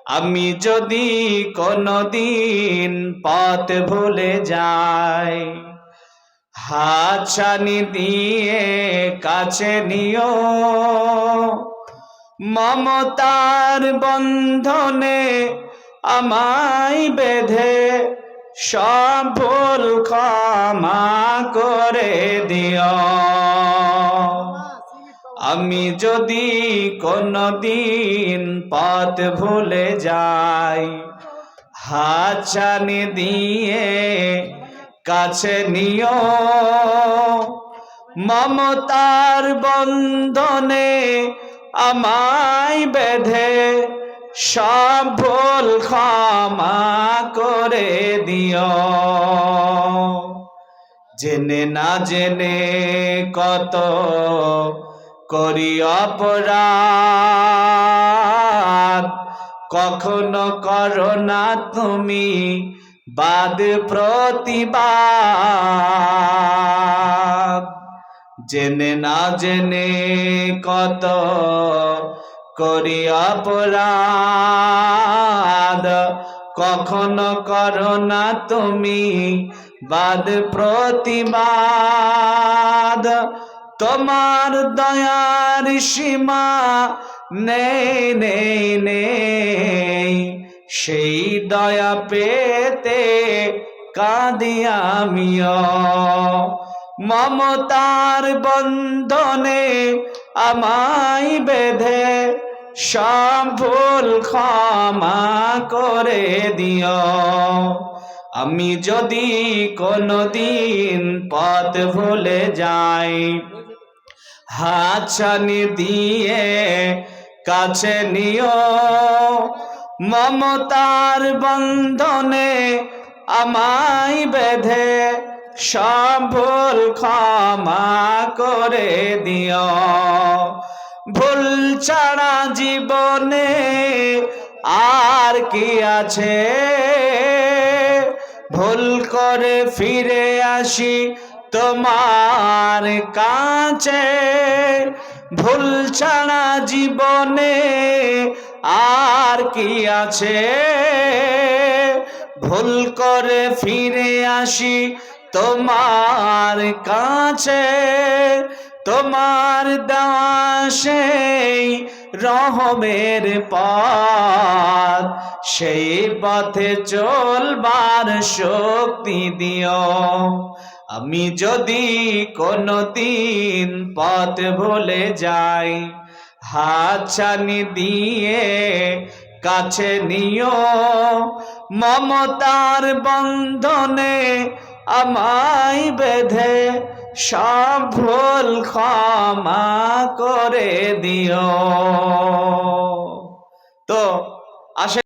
আমি যদি কোনদিন পথ ভুলে যাই, হাত ছানি দিয়ে কাছে নিও, মমতার বন্ধনে আমায় বেঁধে সব ভুল ক্ষমা করে দিও। আমি যদি কোনদিন পথ ভুলে যাই, হাত ছানি দিয়ে কাছে নিও, মমতার বন্ধনে আমায় বেঁধে সব ভুল ক্ষমা করে দিও। জেনে না জেনে কত করি অপরাধ, কখনো করো না তুমি বাদ প্রতিবাদ। জেনে না জেনে কত করি অপরাধ, কখনো করো না তুমি বাদ প্রতিবাদ। তোমার দয়ার সীমা নেই নেই নেই, সেই দয়া পেতে কাঁদি আমিও। মমতার বন্ধনে আমায় বেঁধে সব ভুল ক্ষমা করে দিও। আমি যদি কোনদিন পথ ভুলে যাই, হাত ছানি দিয়ে কাছে নিও, মমতার বন্ধনে আমায় বেঁধে সব ভুল ক্ষমা করে দিও। ভুল ছাড়া জীবনে আর কি আছে, ভুল করে ফিরে আসি তোমার কাছে। ভুল ছাড়া জীবনে আর কি আছে, ভুল করে ফিরে আসি তোমার কাছে। তোমার দেওয়া সেই রহমের পথ, সেই পথে চলবার শক্তি দিও। আমি যদি কোনদিন পথ ভুলে যাই, হাত ছানি দিয়ে কাছে নিও, মমতার বন্ধনে আমায় বেঁধে সব ভুল ক্ষমা করে দিও।